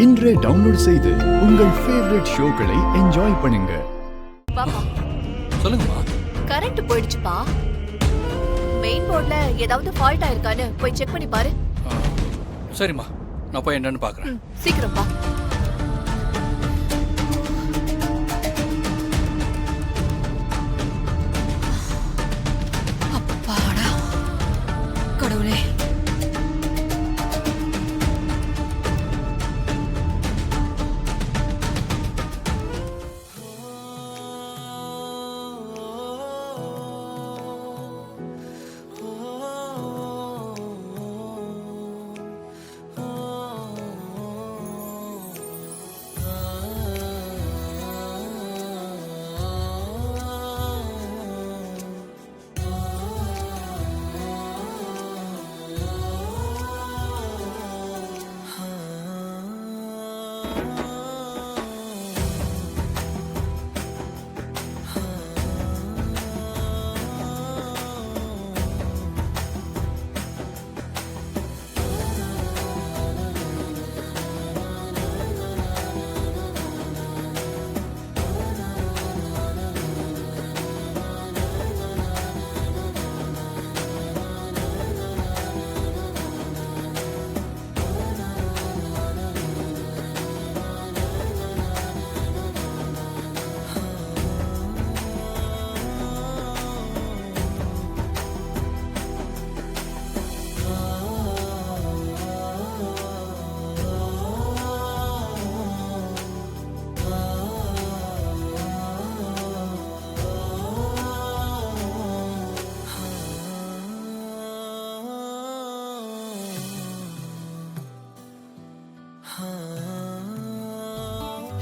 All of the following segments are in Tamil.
இன்றே டவுன்லோட் செய்து உங்கள் ஃபேவரட் ஷோக்களை என்ஜாய் பண்ணுங்க. பாப்பா சொல்லுங்கம்மா. கரண்ட் போயிடுச்சுப்பா. மெயின் போர்ட்ல ஏதாவது ஃபால்ட் ஆயிருக்கான்னு போய் செக் பண்ணி பாரு. சரிம்மா, நான் போய் என்னன்னு பாக்குறேன். சீக்கிரம் பா. அப்பாடா கடவுளே.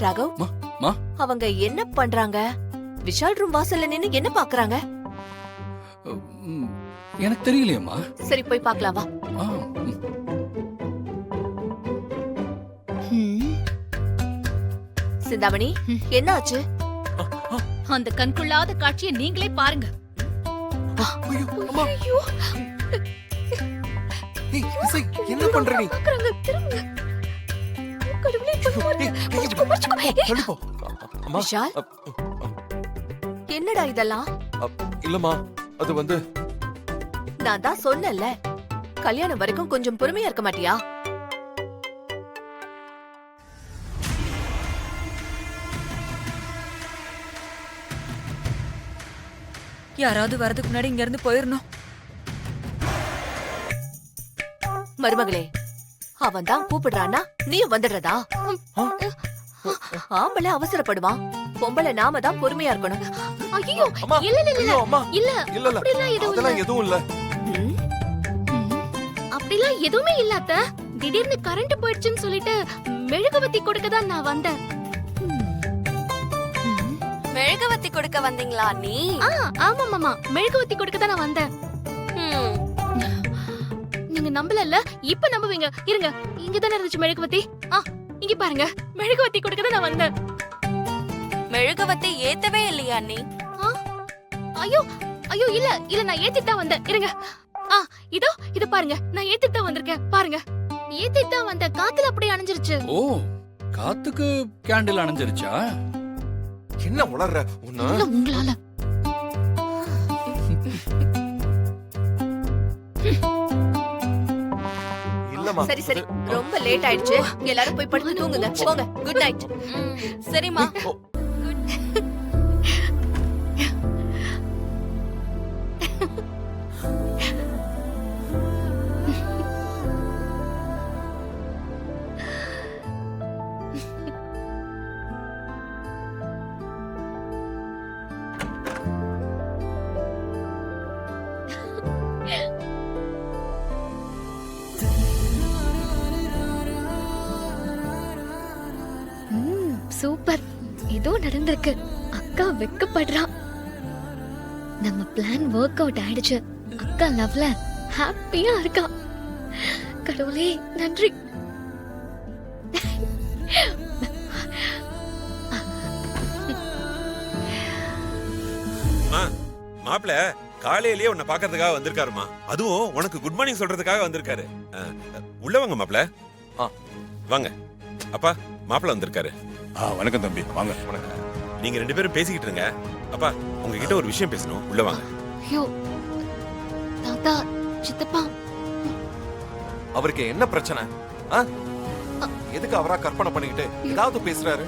ராகவ், அவங்க என்ன பண்றாங்க? விஷால் ரூம் வாசல்ல நின்னு என்ன பாக்குறாங்க? எனக்கு தெரியலையேம்மா. சரி போய் பார்க்கலாம் வா. சிந்தாமணி, என்ன ஆச்சு? அந்த கண்கொள்ளாத காட்சியை நீங்களே பாருங்க. என்ன பண்ற நீ? விஷால், என்னடா இதெல்லாம்? இல்லம்மா, அது வந்து நான் தான் சொன்னேன்ல, கல்யாணம் வரைக்கும் கொஞ்சம் பொறுமையா இருக்க மாட்டியா? யாராவது வரதுக்கு முன்னாடி இங்க இருந்து போயிரணும். மருமகளே, அவன் தான் கூப்பிடுறான்னா நீயும் வந்துடுறதா? ஆம்பளை அவசரப்படுவான், பொம்பளை நாம தான் பொறுமையா இருக்கணும். ஐயோ, இல்ல இல்ல இல்ல இல்ல இல்ல அதெல்லாம் எதுவும் இல்ல. அப்படிலாம் எதுவுமே இல்ல அத்தை. திடீர்னு கரண்ட் போயிடுச்சுன்னு சொல்லிட்டு மெழுகுவத்தி கொடுக்க தான் நான் வந்தேன். மெழுகுவத்தி கொடுக்க வந்தீங்களா நீ? ஆமா மாமா, மெழுகுவத்தி கொடுக்க தான் நான் வந்தேன். நீங்க நம்பலல்ல, இப்ப நம்புவீங்க. இருங்க, இங்க தானே இருந்துச்சு மெழுகுவத்தி. இங்க பாருங்க, மெழுகுவத்தி கொடுக்க தான் நான் வந்தேன். மெழுகுவத்தி ஏத்தவே இல்லையா நீ? ஐயோ ஐயோ, இல்ல இல்ல, நான் ஏத்திட்டு தான் வந்தேன். இருங்க, இதோ இது பாருங்க, நான் ஏத்திட்டு தான் வந்திருக்கேன். பாருங்க, ஏத்திட்டு தான் வந்த, காத்துல அப்படியே அணைஞ்சிருச்சு. ஓ, காத்துக்கு கேண்டில் அணைஞ்சிருச்சா? என்ன உளறற உன்ன? இல்ல உங்களால. இல்லம்மா. சரி சரி, ரொம்ப லேட் ஆயிடுச்சு. எல்லாரும் போய் படுத்து தூங்குங்க. போங்க, குட் நைட். சரிம்மா. சூப்பர், ஏதோ நடந்திருக்கு. அக்கா வெக்கப்படுறா. நம்ம பிளான் ஒர்க் அவுட் ஆயிடுச்சு. அக்கா லவ்ல ஹாப்பியா இருக்கா. கடவுளே நன்றி. மாப்பிள காலையிலேயே உன்னை பாக்கிறதுக்காக வந்திருக்காருமா. அதுவும் உனக்கு குட் மார்னிங் சொல்றதுக்காக வந்திருக்காரு. உள்ள வாங்க மாப்பிள. வாங்க. அப்பா மாப்பிள்ள வந்திருக்காரு. வணக்கம் தம்பி, வாங்க. நீங்க 2 பேரும் பேசிக்கிட்டு இருங்க. அப்பா உங்ககிட்ட ஒரு விஷயம் பேசணும், உள்ள வாங்க. ஐயோ தாத்தா, சித்தப்பா, அவருக்கு என்ன பிரச்சனை? ஆ? எதுக்கு அவரா கற்பனை பண்ணிக்கிட்டு ஏதாவது பேசுறாரு?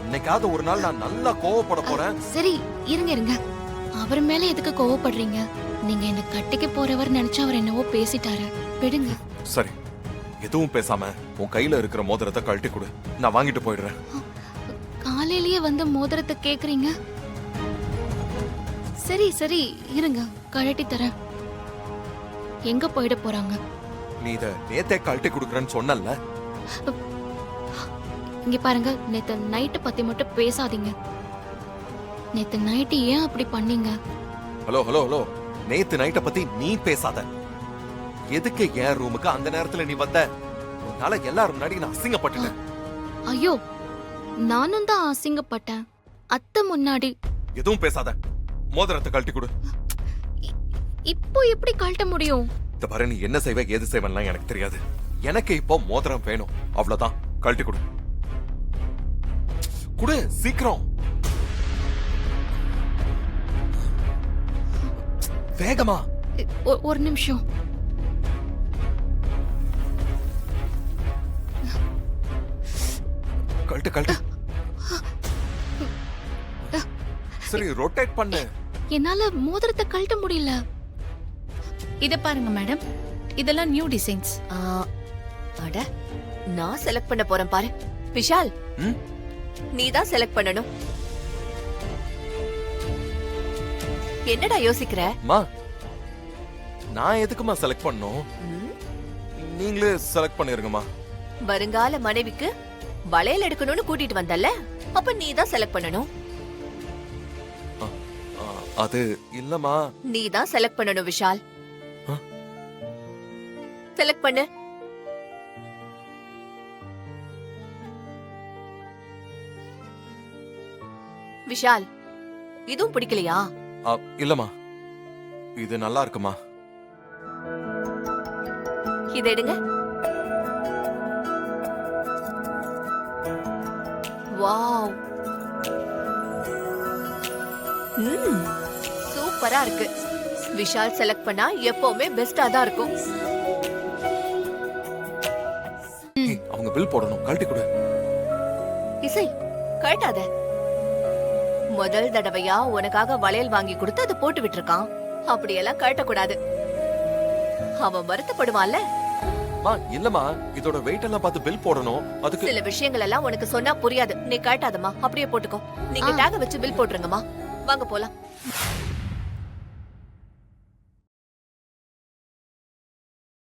இன்னைக்காவது ஒரு நாள் நான் நல்லா கோவப்பட போறேன். சரி இருங்க இருங்க. அவர் மேல எதுக்கு கோவப்படுறீங்க? நீங்க என்ன கட்டிக்க போறவர் நினைச்சு அவர் என்னவோ பேசிட்டாரு, விடுங்க. சரி, எதுவும் பேசாம உன் கையில இருக்கிற மோதிரத்தை கழட்டி கொடு, நான் வாங்கிட்டு போயிடுறேன். காலையிலேயே வந்து மோதிரத்தை கேக்குறீங்க? சரி சரி இருங்க, கழட்டி தரேன். எங்க போயிட போறாங்க? நீ இத நேத்தே கழட்டி கொடுக்குறேன்னு சொன்னல்ல? இங்க பாருங்க, நேத்து நைட்டு பத்தி மட்டும் பேசாதீங்க. நேத்து நைட்டு ஏன் அப்படி பண்ணீங்க? ஹலோ ஹலோ ஹலோ, நேத்து நைட்ட பத்தி நீ பேசாத. எதுக்கு என் ரூமுக்கு அந்த நேரத்துல நீ வந்த? உன்னால எல்லாரும் முன்னாடி நான் அசிங்கப்பட்டுட்டேன். ஐயோ, நானும் தான் அசிங்கப்பட்டேன். அத்தை முன்னாடி. எதுவும் பேசாத, மோதிரத்தை கழட்டி கொடு. இப்போ எப்படி கழட்ட முடியும்? இந்த பாரு, நீ என்ன செய்வ ஏது செய்வன்லாம் எனக்கு தெரியாது. எனக்கு இப்போ மோதிரம் வேணும், அவ்வளவுதான். கழட்டி கொடு, குடு சீக்கிரம், வேகமா. ஒரு நிமிஷம். கழட்டு கழட்டு. சரி, ரொட்டேட் பண்ணு. என்னால மோதிரத்தை கழட்ட முடியல. இத பாருங்க மேடம், இதெல்லாம் நியூ டிசைன்ஸ். அட, நான் செலக்ட் பண்ண போறேன் பாரு. விஷால், ம்? நீ தான் செலக்ட் பண்ணணும். என்னடா யோசிக்கிற? மா, நான் எதுக்குமா செலக்ட் பண்ணணும்? ம், நீங்களே செலக்ட் பண்ணிருங்கம்மா. வருங்கால மனைவிக்கு வளையல் எடுக்கணும்னு கூட்டிட்டு வந்தல்ல, அப்ப நீ தான் செலக்ட் பண்ணணும். அது இல்லம்மா. நீ தான் செலக்ட் பண்ணணும் விஷால். ஆ? செலக்ட் பண்ணு. விஷால், இதுவும் பிடிக்கலையா? இல்லம்மா, இது நல்லா இருக்குமா. இதை எடுங்க. வாவ், சூப்பரா இருக்கு. விஷால் செலக்ட் பண்ணா எப்பவுமே பெஸ்டா தான் இருக்கும். ஏய், அவங்க பில் போடணும், கழட்டி கொடு. இசை, கழட்டாத. முதல் தடவையா உனக்காக வளையல் வாங்கி கொடுத்து அதை போட்டு விட்டுருக்கான். அப்படியெல்லாம் கழட்டக்கூடாது, அவன் வருத்தப்படுவான்ல. மா, இல்லம்மா, இதோட வெயிட் எல்லாம் பார்த்து பில் போடணும். அதுக்கு சில விஷயங்கள் எல்லாம் உனக்கு சொன்னா புரியாது. நீ கழட்டாதம்மா, அப்படியே போட்டுக்கோ. நீங்க டேக வச்சு பில் போட்டுருங்கம்மா. வாங்க போலாம்.